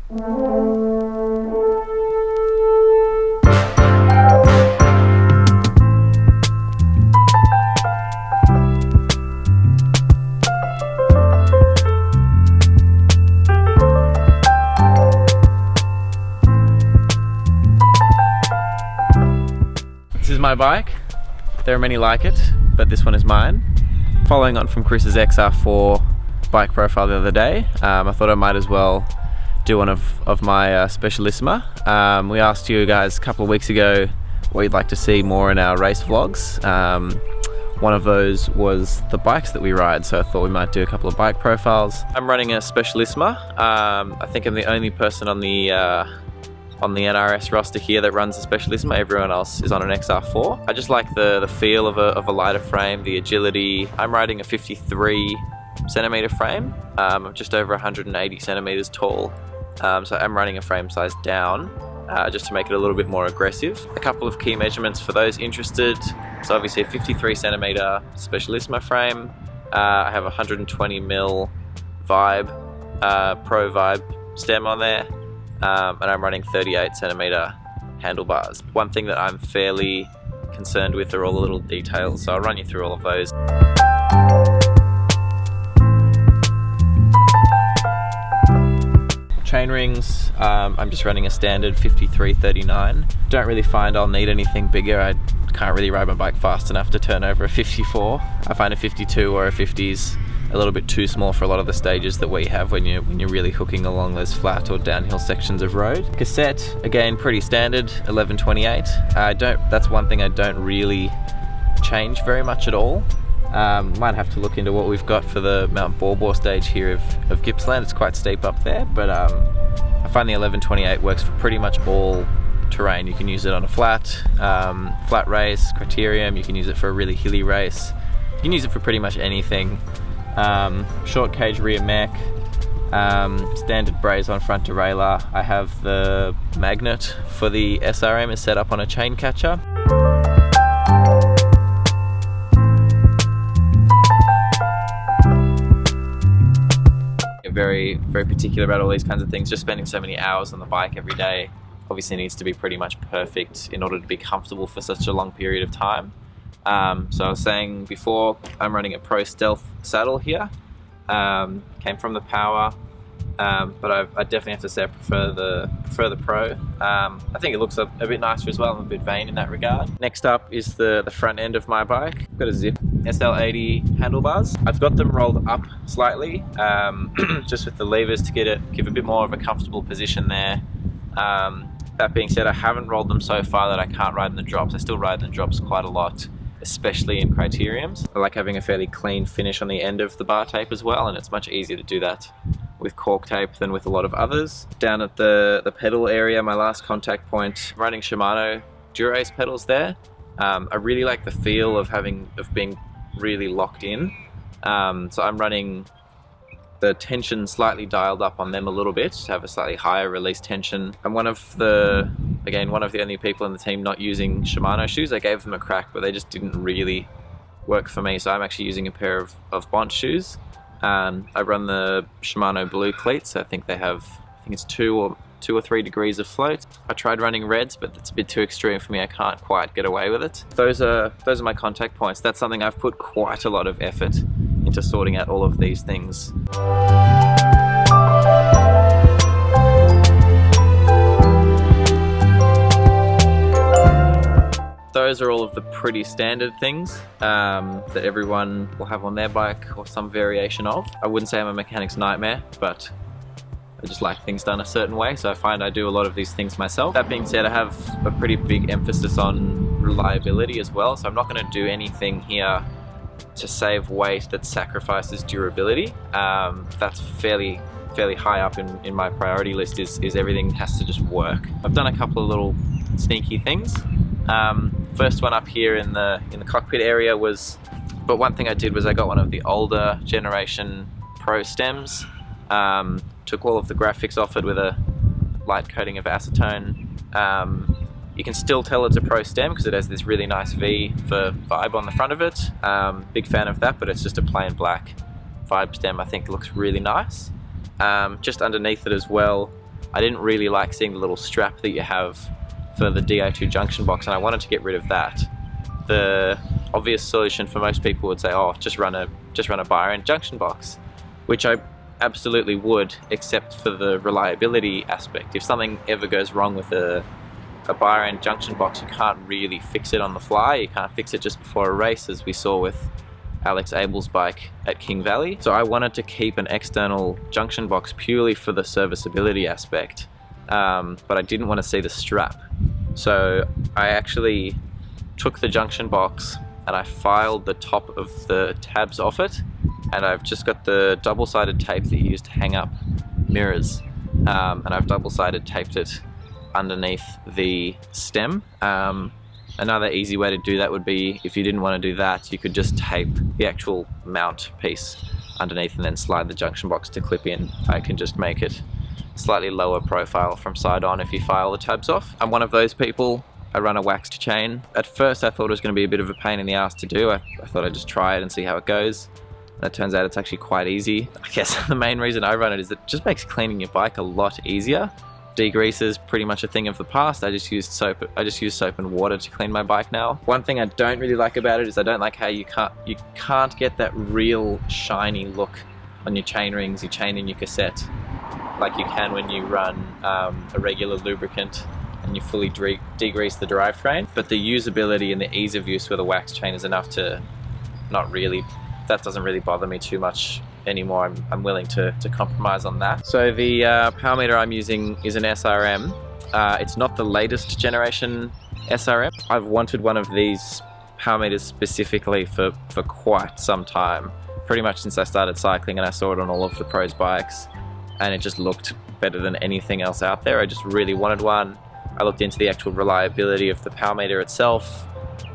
This is my bike. There are many like it, but this one is mine. Following on from Chris's XR4 bike profile the other day, I thought I might as well do one of my Specialissima. We asked you guys a couple of weeks ago what you'd like to see more in our race vlogs. One of those was the bikes that we ride, so I thought we might do a couple of bike profiles. I'm running a Specialissima. I think I'm the only person on the NRS roster here that runs a Specialissima. Everyone else is on an XR4. I just like the feel of a lighter frame, the agility. I'm riding a 53 centimeter frame. I'm just over 180 centimeters tall. So I'm running a frame size down just to make it a little bit more aggressive. A couple of key measurements for those interested. So obviously a 53 centimeter Specialissima frame. I have a 120mm Vibe, Pro Vibe stem on there. And I'm running 38 centimeter handlebars. One thing that I'm fairly concerned with are all the little details, so I'll run you through all of those. Chain rings, I'm just running a standard 53-39. Don't really find I'll need anything bigger. I can't really ride my bike fast enough to turn over a 54. I find a 52 or a 50's a little bit too small for a lot of the stages that we have when you're really hooking along those flat or downhill sections of road. Cassette, again, pretty standard, 11-28. That's one thing I don't really change very much at all. Might have to look into what we've got for the Mount Borbor stage here of Gippsland. It's quite steep up there, but I find the 11-28 works for pretty much all terrain. You can use it on a flat race, criterium. You can use it for a really hilly race. You can use it for pretty much anything. Short cage rear mech, standard braze on front derailleur. I have the magnet for the SRM is set up on a chain catcher. Very, very particular about all these kinds of things. Just spending so many hours on the bike every day obviously needs to be pretty much perfect in order to be comfortable for such a long period of time. So I was saying before, I'm running a Pro Stealth saddle here. Came from the Power, but I definitely have to say I prefer the Pro. I think it looks a bit nicer as well. I'm a bit vain in that regard. Next up is the front end of my bike. I've got a ZIPP SL80 handlebars. I've got them rolled up slightly, just with the levers to give a bit more of a comfortable position there. That being said, I haven't rolled them so far that I can't ride in the drops. I still ride in the drops quite a lot, especially in criteriums. I like having a fairly clean finish on the end of the bar tape as well, and it's much easier to do that with cork tape than with a lot of others. Down at the pedal area, my last contact point, running Shimano Dura pedals there. I really like the feel of being really locked in. So I'm running the tension slightly dialed up on them a little bit to have a slightly higher release tension. I'm one of the only people in the team not using Shimano shoes. I gave them a crack, but they just didn't really work for me, so I'm actually using a pair of Bont shoes. I run the Shimano blue cleats. I think it's 2 or 3 degrees of float. I tried running reds, but that's a bit too extreme for me. I can't quite get away with it. Those are my contact points. That's something I've put quite a lot of effort into sorting out all of these things. Those are all of the pretty standard things that everyone will have on their bike or some variation of. I wouldn't say I'm a mechanic's nightmare, but I just like things done a certain way, so I find I do a lot of these things myself. That being said, I have a pretty big emphasis on reliability as well, so I'm not going to do anything here to save weight that sacrifices durability. That's fairly high up in my priority list, is everything has to just work. I've done a couple of little sneaky things. First one up here in the cockpit area but one thing I did was I got one of the older generation Pro stems, took all of the graphics off it with a light coating of acetone. You can still tell it's a Pro stem because it has this really nice V for Vibe on the front of it. Big fan of that, but it's just a plain black Vibe stem. I think it looks really nice. Just underneath it as well, I didn't really like seeing the little strap that you have for the Di2 junction box, and I wanted to get rid of that. The obvious solution for most people would say, oh, just run a bar end junction box, which I absolutely would, except for the reliability aspect. If something ever goes wrong with a bar end junction box, you can't really fix it on the fly. You can't fix it just before a race, as we saw with Alex Abel's bike at King Valley. So I wanted to keep an external junction box purely for the serviceability aspect, but I didn't want to see the strap. So I actually took the junction box and I filed the top of the tabs off it, and I've just got the double-sided tape that you use to hang up mirrors, and I've double-sided taped it underneath the stem. Another easy way to do that would be, if you didn't want to do that, you could just tape the actual mount piece underneath and then slide the junction box to clip in. I can just make it slightly lower profile from side on if you file the tabs off. I'm one of those people. I run a waxed chain. At first I thought it was going to be a bit of a pain in the ass to do. I thought I'd just try it and see how it goes. And it turns out it's actually quite easy. I guess the main reason I run it is it just makes cleaning your bike a lot easier. Degrease is pretty much a thing of the past. I just use soap and water to clean my bike now. One thing I don't really like about it is I don't like how you can't get that real shiny look on your chain rings, your chain and your cassette, like you can when you run a regular lubricant and you fully degrease the drivetrain. But the usability and the ease of use with a wax chain is enough to that doesn't really bother me too much anymore. I'm willing to compromise on that. So the power meter I'm using is an SRM. It's not the latest generation SRM. I've wanted one of these power meters specifically for quite some time. Pretty much since I started cycling, and I saw it on all of the pros bikes, and it just looked better than anything else out there. I just really wanted one. I looked into the actual reliability of the power meter itself,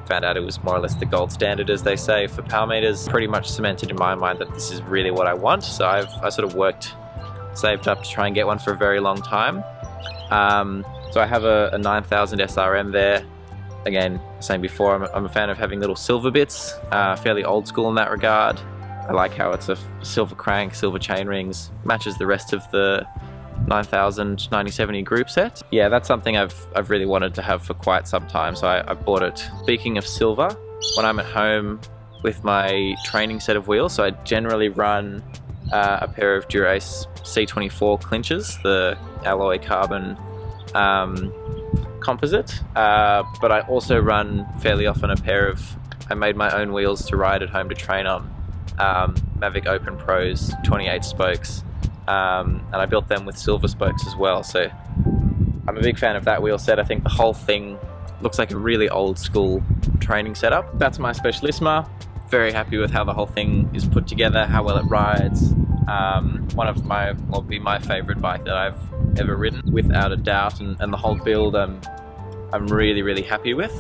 found out it was more or less the gold standard, as they say, for power meters. Pretty much cemented in my mind that this is really what I want. So I sort of saved up to try and get one for a very long time. So I have a 9000 SRM there. Again, saying before, I'm a fan of having little silver bits, fairly old school in that regard. I like how it's a silver crank, silver chain rings, matches the rest of the 9000 9070 group set. Yeah, that's something I've really wanted to have for quite some time, so I bought it. Speaking of silver, when I'm at home with my training set of wheels, so I generally run a pair of Dura C24 clinchers, the alloy carbon composite, but I also run fairly often a pair of, I made my own wheels to ride at home to train on, MAVIC Open Pros 28 spokes. And I built them with silver spokes as well, so I'm a big fan of that wheel set. I think the whole thing looks like a really old school training setup. That's my Specialissima. Very happy with how the whole thing is put together, how well it rides. Will be my favorite bike that I've ever ridden, without a doubt, and the whole build I'm really happy with.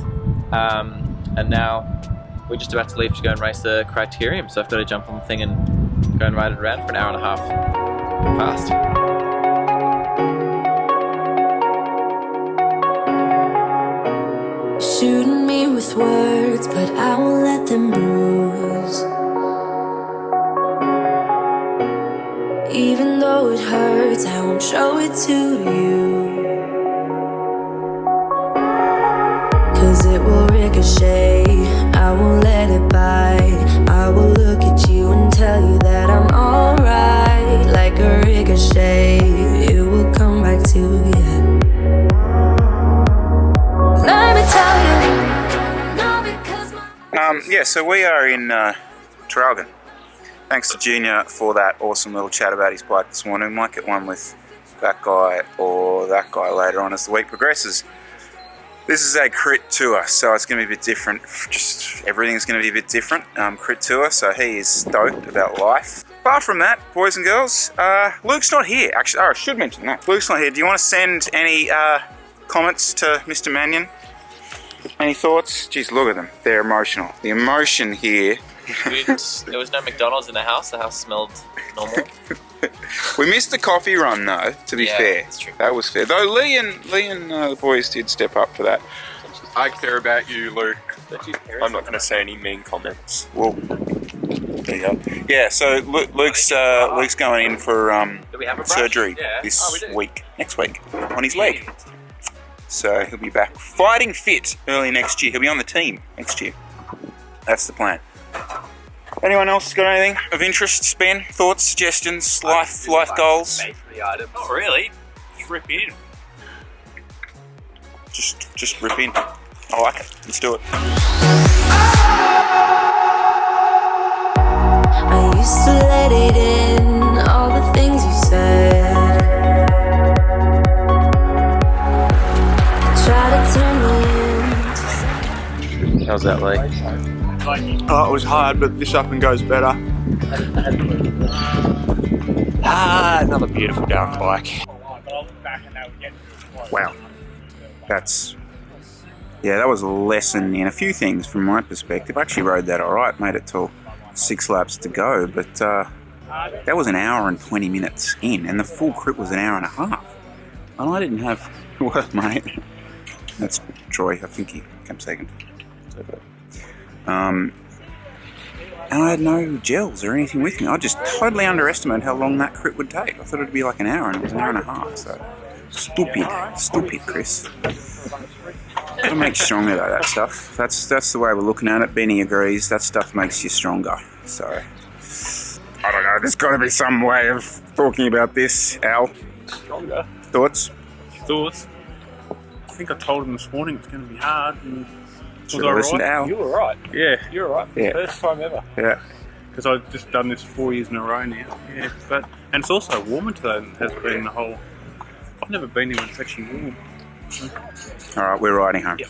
And now we're just about to leave to go and race the Criterium, so I've got to jump on the thing and go and ride it around for an hour and a half. Fast. Shooting me with words, but I won't let them bruise. Even though it hurts, I won't show it to you. 'Cause it will ricochet, I won't let it bite. I will look at you and tell you that I'm alright. Like a ricochet, it will come back to you. Let me tell you, no, because yeah, so we are in Traralgon. Thanks to Junior for that awesome little chat about his bike this morning. We might get one with that guy or that guy later on as the week progresses. This is a crit tour, so it's going to be a bit different. Just everything's going to be a bit different. Crit tour, so he is stoked about life. Apart from that, boys and girls, Luke's not here. Actually, I should mention that. Luke's not here. Do you want to send any comments to Mr. Mannion? Any thoughts? Jeez, look at them. They're emotional. The emotion here. There was no McDonald's in the house. The house smelled normal. We missed the coffee run though, to be fair. That's true. That was fair. Though Lee and the boys did step up for that. I care about you, Luke. I'm not going to say any mean comments. Well, There you go. Yeah, so Luke's going in for Do we have a brush? surgery Yeah. this week, next week, on his leg. So he'll be back fighting fit early next year. He'll be on the team next year. That's the plan. Anyone else got anything of interest? Ben, thoughts, suggestions, life goals? Not really. Just rip in. Just rip in. I like it. Let's do it. I used to let it in, all the things you said. Try to turn me in. How's that leg? Oh, it was hard, but this up and goes better. Another beautiful down bike. Wow. That was a lesson in a few things from my perspective. I actually rode that alright, made it till 6 laps to go, but that was an hour and 20 minutes in, and the full crit was an hour and a half. And I didn't have... What, mate? That's Troy, I think he came second. And I had no gels or anything with me. I just totally underestimated how long that crit would take. I thought it would be like an hour, and it was an hour and a half, so... Stupid, Chris. Gotta make you stronger though, that stuff. That's the way we're looking at it. Benny agrees, that stuff makes you stronger. So, I don't know, there's gotta be some way of talking about this. Al? Stronger. Thoughts? I think I told him this morning it's going to be hard. And Should have listened to Al. You were right. Yeah, you were right. Yeah. First time ever. Yeah. Because I've just done this 4 years in a row now. Yeah, and it's also warmer today than it has been the whole... I've never been here when it's actually warm. Alright, we're riding home. Yep.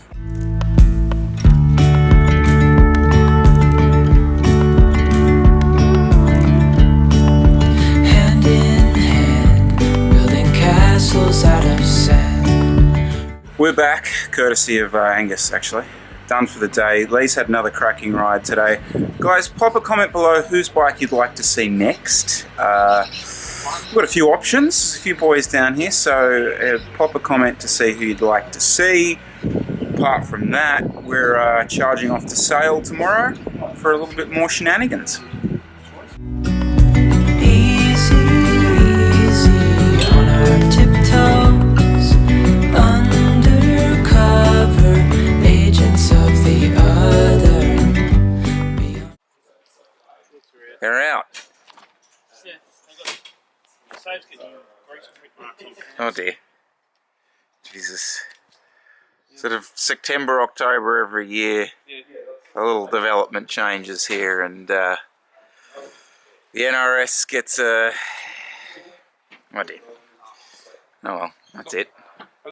Hand in hand, building castles out of sand. We're back, courtesy of Angus, actually. Done for the day. Lee's had another cracking ride today. Guys, pop a comment below whose bike you'd like to see next. We've got a few options, a few boys down here, so pop a comment to see who you'd like to see. Apart from that, we're charging off to Sale tomorrow for a little bit more shenanigans. Easy, easy on our tiptoes, undercover agents of the other. They're out. Oh dear. Jesus. Sort of September, October every year, a little development changes here, and the NRS gets a... Oh dear. Oh well, that's it.